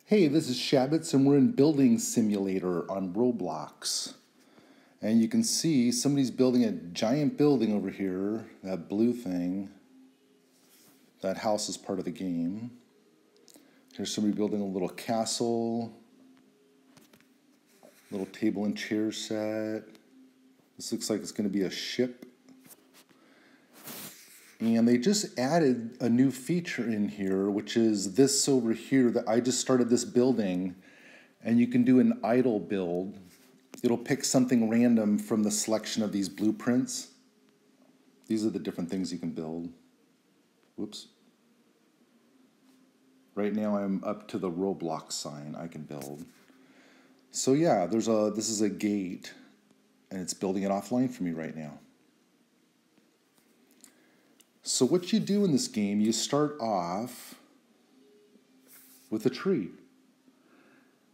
Hey, this is Shabitz, and we're in Building Simulator on Roblox. And you can see somebody's building a giant building over here, that blue thing. That house is part of the game. Here's somebody building a little castle, little table and chair set. This looks like it's going to be a ship. And they just added a new feature in here, which is this over here that I just started this building, and you can do an idle build. It'll pick something random from the selection of these blueprints. These are the different things you can build. Whoops. Right now I'm up to the Roblox sign I can build. So yeah, this is a gate, and it's building it offline for me right now. So what you do in this game, you start off with a tree.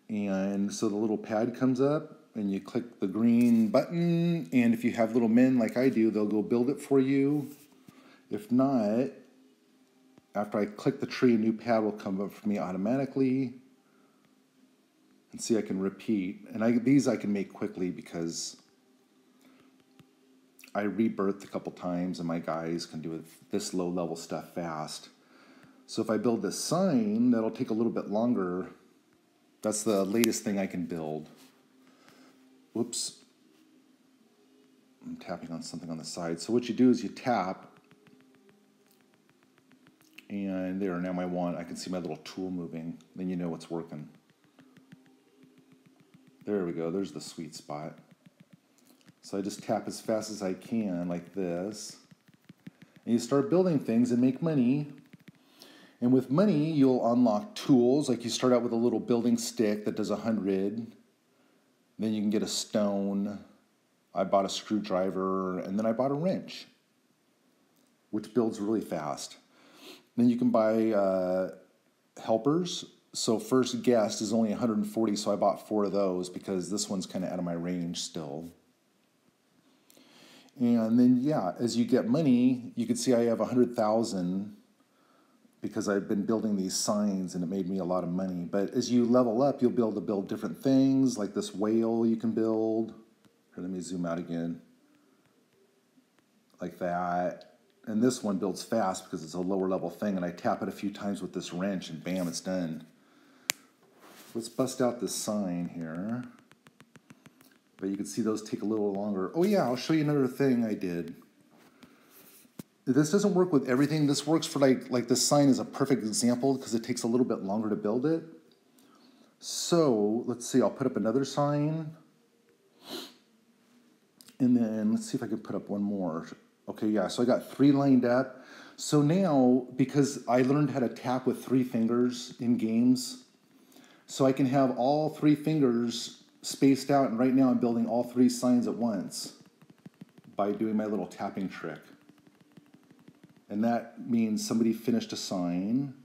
And so the little pad comes up, and you click the green button, and if you have little men like I do, they'll go build it for you. If not, after I click the tree, a new pad will come up for me automatically. And see, I can repeat. And these I can make quickly because I rebirthed a couple times, and my guys can do this low-level stuff fast. So if I build this sign, that'll take a little bit longer. That's the latest thing I can build. Whoops. I'm tapping on something on the side. So what you do is you tap, and there, now I can see my little tool moving. Then you know what's working. There we go. There's the sweet spot. So I just tap as fast as I can, like this. And you start building things and make money. And with money, you'll unlock tools. Like you start out with a little building stick that does 100. Then you can get a stone. I bought a screwdriver, and then I bought a wrench, which builds really fast. Then you can buy helpers. So first guest is only 140, so I bought 4 of those because this one's kind of out of my range still. And then, yeah, as you get money, you can see I have 100,000 because I've been building these signs, and it made me a lot of money. But as you level up, you'll be able to build different things, like this whale you can build. Here, let me zoom out again. Like that. And this one builds fast because it's a lower level thing, and I tap it a few times with this wrench, and bam, it's done. Let's bust out this sign here. But you can see those take a little longer. Oh yeah, I'll show you another thing I did. This doesn't work with everything. This works for like this sign is a perfect example because it takes a little bit longer to build it. So let's see, I'll put up another sign. And then let's see if I can put up one more. Okay, yeah, so I got 3 lined up. So now, because I learned how to tap with 3 fingers in games, so I can have all 3 fingers spaced out, and right now I'm building all 3 signs at once by doing my little tapping trick. And that means somebody finished a sign.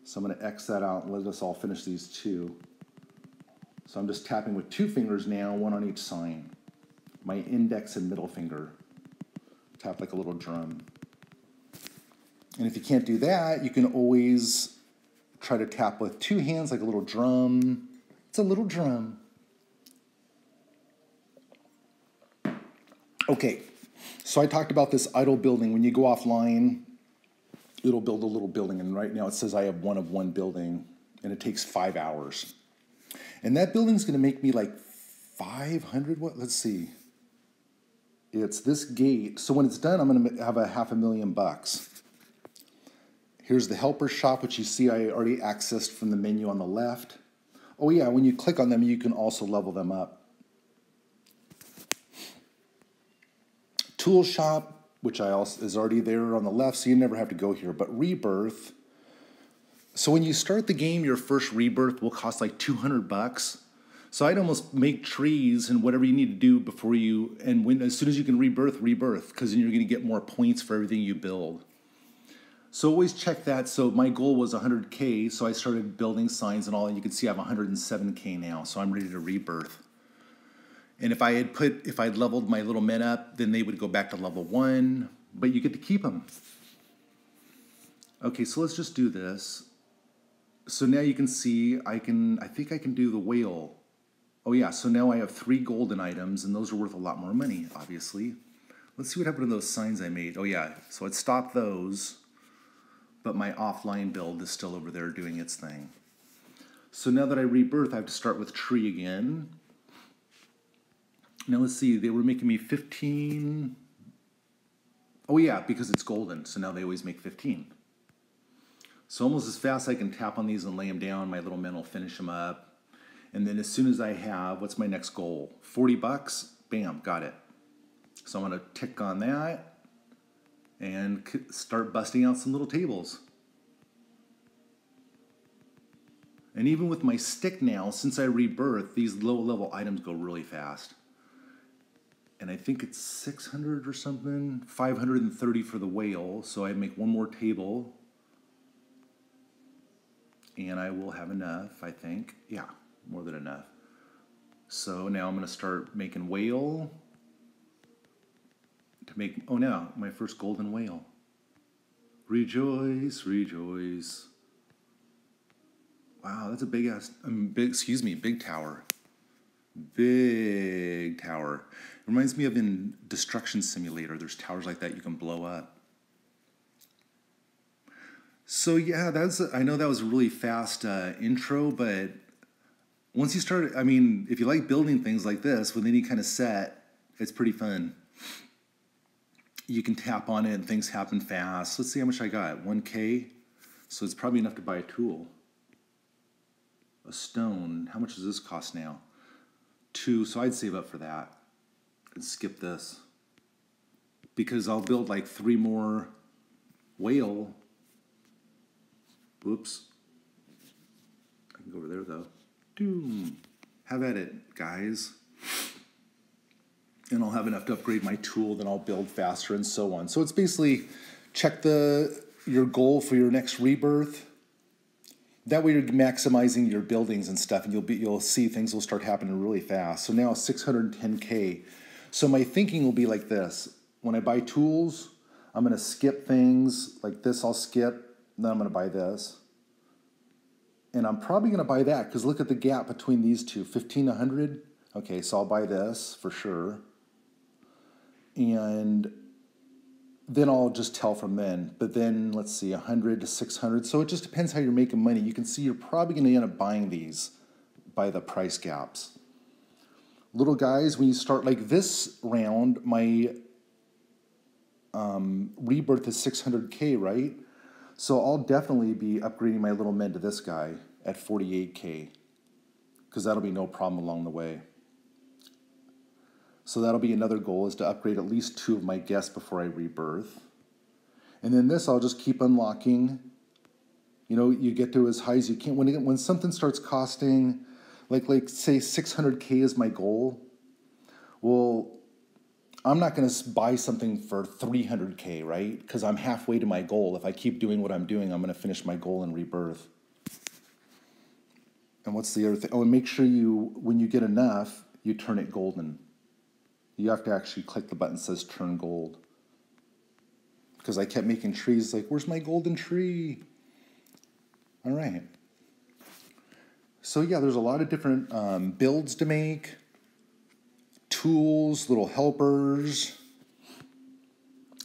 So I'm going to X that out and let us all finish these 2. So I'm just tapping with 2 fingers now, 1 on each sign. My index and middle finger. Tap like a little drum. And if you can't do that, you can always try to tap with 2 hands like a little drum. It's a little drum. Okay, so I talked about this idle building. When you go offline, it'll build a little building. And right now it says I have 1 of 1 building, and it takes 5 hours. And that building's going to make me like 500, what? Let's see. It's this gate. So when it's done, I'm going to have $500,000. Here's the helper shop, which you see I already accessed from the menu on the left. Oh yeah, when you click on them, you can also level them up. Tool shop, which is already there on the left, so you never have to go here. But rebirth. So when you start the game, your first rebirth will cost like $200. So I'd almost make trees and whatever you need to do before you, and as soon as you can rebirth, because then you're going to get more points for everything you build. So always check that. So my goal was 100K, so I started building signs and all, and you can see I have 107K now, so I'm ready to rebirth. And if I'd leveled my little men up, then they would go back to level 1, but you get to keep them. Okay, so let's just do this. So now you can see, I think I can do the whale. Oh yeah, so now I have 3 golden items, and those are worth a lot more money, obviously. Let's see what happened to those signs I made. Oh yeah, so it stopped those, but my offline build is still over there doing its thing. So now that I rebirth, I have to start with tree again. Now let's see, they were making me 15. Oh yeah, because it's golden, so now they always make 15. So almost as fast as I can tap on these and lay them down, my little men will finish them up. And then as soon as I have, what's my next goal? 40 bucks, bam, got it. So I'm gonna tick on that and start busting out some little tables. And even with my stick now, since I rebirth, these low level items go really fast. And I think it's 600 or something, 530 for the whale. So I make one more table and I will have enough, I think. Yeah, more than enough. So now I'm gonna start making whale to make, oh now, my first golden whale. Rejoice, rejoice. Wow, that's a big ass, big tower. Big tower. It reminds me of in Destruction Simulator, there's towers like that you can blow up. So yeah, I know that was a really fast intro, but once you start, I mean, if you like building things like this with any kind of set, it's pretty fun. You can tap on it and things happen fast. Let's see how much I got, 1K. So it's probably enough to buy a tool. A stone, how much does this cost now? 2, so I'd save up for that and skip this. Because I'll build like 3 more whale. Whoops. I can go over there though. Doom. Have at it, guys. And I'll have enough to upgrade my tool, then I'll build faster and so on. So it's basically check your goal for your next rebirth. That way you're maximizing your buildings and stuff, and you'll see things will start happening really fast. So now 610K. So my thinking will be like this. When I buy tools, I'm gonna skip things like this, I'll skip, then I'm gonna buy this. And I'm probably gonna buy that, because look at the gap between these two, 1,500. Okay, so I'll buy this for sure. And then I'll just tell from then. But then, let's see, 100 to 600. So it just depends how you're making money. You can see you're probably going to end up buying these by the price gaps. Little guys, when you start like this round, my rebirth is 600K, right? So I'll definitely be upgrading my little men to this guy at 48K, because that'll be no problem along the way. So that'll be another goal, is to upgrade at least 2 of my guests before I rebirth. And then this, I'll just keep unlocking. You know, you get to as high as you can. When something starts costing, like say 600K is my goal, well, I'm not going to buy something for 300K, right? Because I'm halfway to my goal. If I keep doing what I'm doing, I'm going to finish my goal in rebirth. And what's the other thing? Oh, and make sure when you get enough, you turn it golden. You have to actually click the button that says turn gold. Because I kept making trees like, where's my golden tree? All right. So yeah, there's a lot of different builds to make. Tools, little helpers.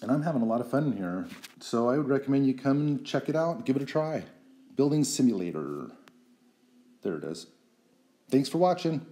And I'm having a lot of fun in here. So I would recommend you come and check it out. Give it a try. Building Simulator. There it is. Thanks for watching.